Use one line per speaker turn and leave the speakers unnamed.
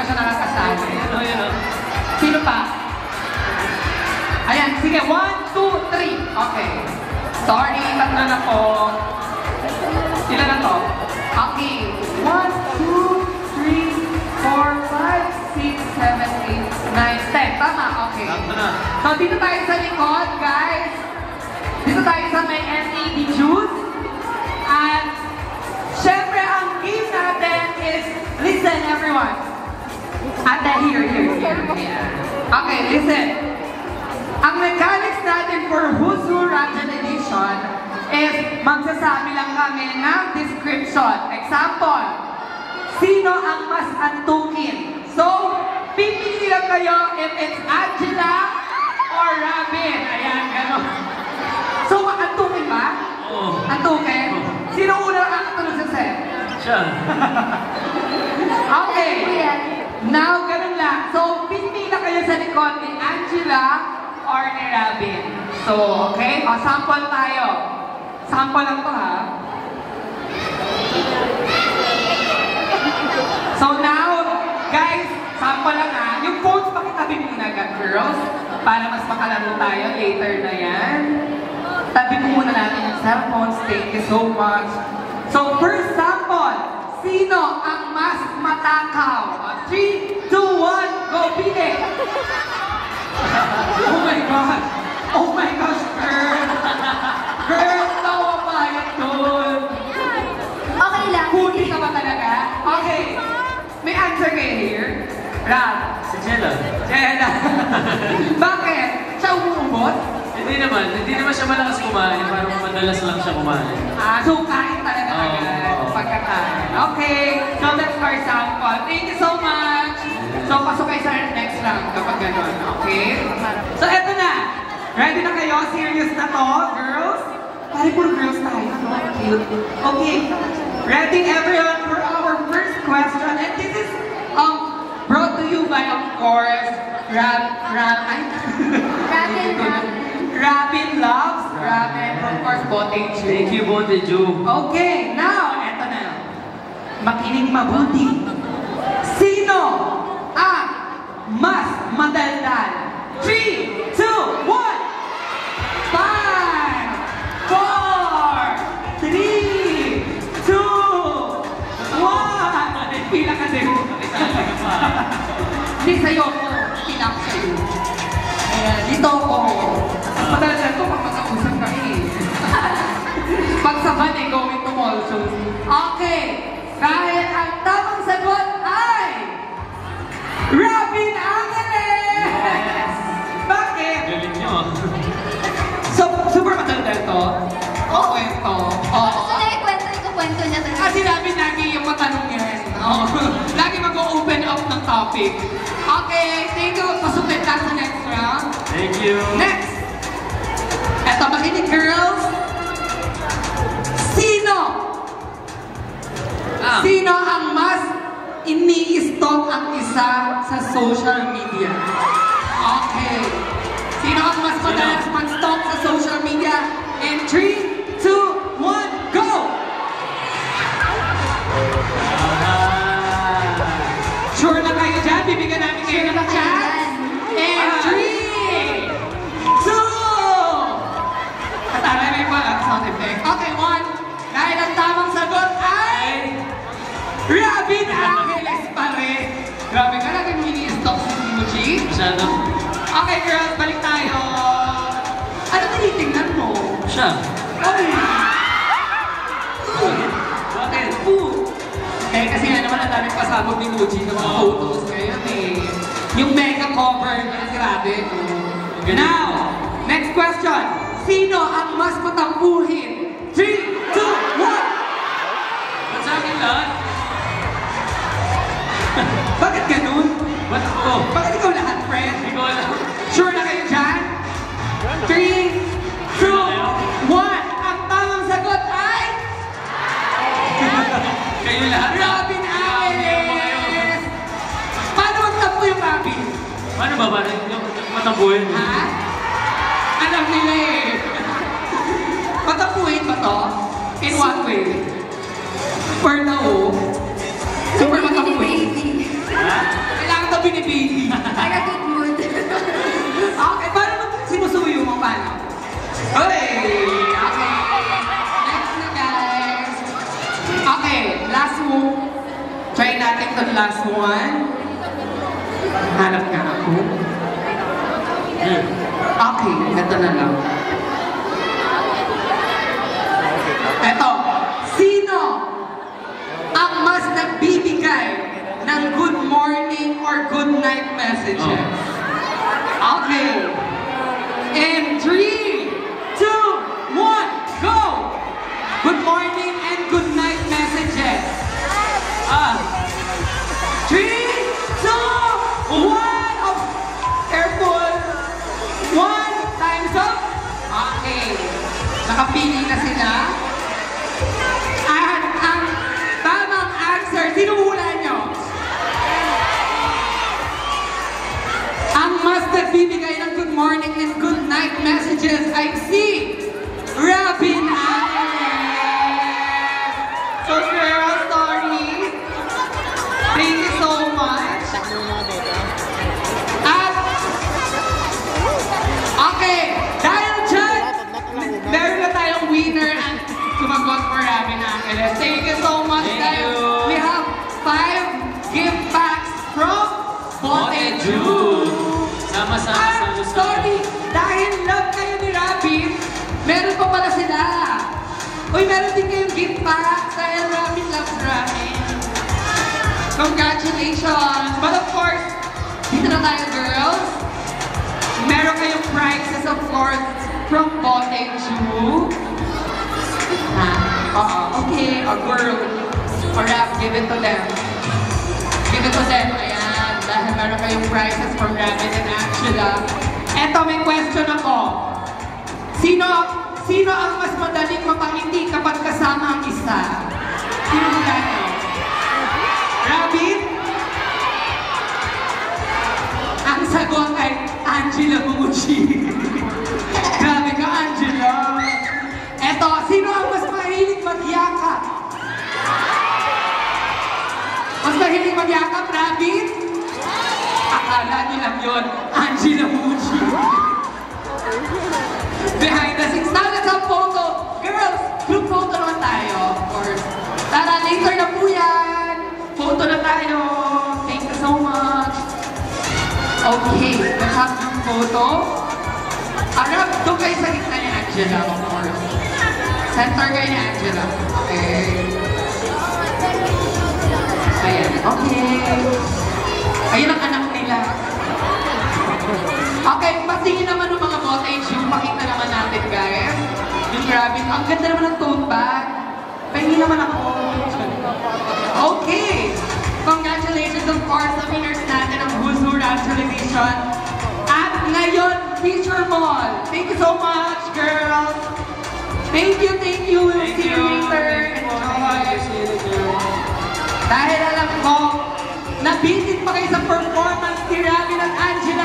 na nakakasabi.
Ano yun, oh?
Sino pa? Ayan, sige. 1, 2, 3. Okay. Sorry, tatlo na po. Ilan na to? Okay. 1, 2, 3, 4, 5, 6, 7, 8, 9, 10. Tama, okay.
Tama na.
So, dito tayo sa likod, guys. Dito tayo sa may NAD juice. At, syempre, ang game natin is, listen, everyone. Ate, here. Okay, listen. Ang mechanics natin for Husu Rajan Edition is magsasabi lang kami ng description. Example, sino ang mas antukin? So, pipili lang kayo if it's Angela or Robin. Ayan, gano'n. So, antukin ba?
Oo.
Antukin? Sino una ang katulog sa set?
Siya.
Okay. Now, ganun lang. So, pipili lang kayo sa likod ni Angela or ni Robin. So, okay? O, sample tayo. Sample lang to, ha? So now, guys, sample lang ha. Yung phones, pakitabi muna agad, girls. Para mas makalaro tayo later na yan. Tabi mo muna natin yung cellphones. Thank you so much. So, first sample. Sino ang mas matakaw? 3, 2, 1, go, pili! Oh my God! Oh my gosh, girl! Girl, tawa pa yan doon!
Okay lang.
Huli ka ba talaga? Okay. May answer kayo here? Rad.
Si Jella.
Jella. Bakit? Siya umuubot?
Hindi naman siya malakas kumain. Parang madalas lang siya kumain.
So kain talaga agad. Pagkakain. Okay. So that's our sample. Thank you so much. So pasok kayo sa next round kapag gano'n. Okay? So eto na. Ready na kayo? Serious na to, girls? Pari puro girls tayo. No? Cute. Okay. Ready everyone for our first question. And this is brought to you by, of course, Rabin Loves. Rabin, of course, Bote Ju.
Thank you, Bote Ju.
Okay, now, eto na. Makinig mabuti. Sino ang mas madaldal? 3, 2, 1! 5, 4, 3, 2, 1! Pila ka din. Hindi sa'yo ko. Pila ko sa'yo. Ayan, dito ako. Madaldal ko pag mag-ausap kami. Pagsaban eh, going to mall shows. Okay. Dahil ang tamang sagot ay Robin Angeles! Bakit?
Galing nyo.
So, super madaldal to? O kwento? Oo.
Kwento niya talaga.
Kasi Robin lagi yung matanong yan. Oo. Lagi mag-open up ng topic. Okay, thank you. Pasupit lang sa next round.
Thank you.
Next! Eto, makinig girls. Sino ang mas ini-stalk ang isa sa social media? Okay. Sino ang mas madalas mag-stalk sa social media? In 3, 2, 1, go! Sure na kayo dyan? Bibigyan namin kayo ng chance. And 3, 2! Katala may pa sound effect. Okay, 1. Dahil ang tamang sagot ay Robin Angeles pa rin. Grabe ka, lagi mo ini-stalk si Timoji.
Masyado.
Okay, girls, balik tayo. Ano tinitingnan mo?
Siya.
Ay!
Bakit?
Eh, kasi nga naman ang daming pasabog ni Muji ng mga photos ngayon eh. Yung mega cover niya, grabe. Now, next question. Sino ang mas matampuhin? 3, 2, 1!
Ba't sa akin lahat?
Bakit ganun?
Ba't ako?
Bakit ikaw lahat, friend?
Hindi ko alam.
Sure na kayo dyan? 3, 2, 1! Ang tamang sagot ay...
Kayo lahat.
Robin Angeles! Paano magtampo yung Robin?
Paano ba? Paano matambuhin?
Ha? Alam nila eh. Matampuhin ba to? In what way? For now, super matampuhin.
Ha?
natin itong last one. Hanap nga ako. Okay, ito na lang. Ito, sino ang mas nagbibigay ng good morning or good night messages? Okay. In 3, 2, 1, go! Good morning and good night messages. 3, 2, 1. Oh, careful. 1, time's up. Okay. Nakapili na sila. At ang tamang answer, sino hula nyo? Ang mas nagbibigay ng good morning and good night messages ay si Robin Alvarez. So girl, sorry. Thank you so much. At, okay, dahil dyan, meron na tayong winner and sumagot for Robin Alvarez. Thank you so much, guys. We have 5 gift packs from Bote Juice.
Sama-sama sa Luzon.
Sorry, dahil love kayo ni Robin, meron pa pala sila. Uy, meron din kayong gift pack dahil Robin loves Robin. Congratulations! But of course, dito na tayo, girls. Meron kayong prizes, of course, from Bote Juice. Okay, a girl. Or rap, give it to them. Give it to them. Ayan, dahil meron kayong prizes from Robin and Angela. Eto, may question ako. Sino ang mas madaling mapangiti kapag kasama ang isa? Sino mula nyo? Robin? Ang sagot ay Angela Bumuchi. Grabe ka, Angela. Eto, sino ang mas mahilig magyakap? Mas mahilig magyakap, Robin? Akala nilang yun, Angela Bumuchi. Behind the scenes. Now, let's have photo. Girls, group photo naman tayo, of course. Tara, later na po yan. Photo na tayo. Thank you so much. Okay, let's have group photo. Arap, doon kayo sa gitna ni Angela, of course. Center kayo ni Angela. Okay. Ayan, okay. Ayun ang anak nila. Okay, patingin naman ng mga Bote Juice. Pakita naman natin, guys. Yung Robin. Ang ganda naman ng tote bag. Pahingin naman ako. Okay. Congratulations, of course, sa winners natin ng Who's Who Rap Television. At ngayon, Feature Mall. Thank you so much, girls. Thank you, thank you. We'll see you later. Enjoy. Dahil alam ko, nabitin pa kayo sa performance ni Robin at Angela.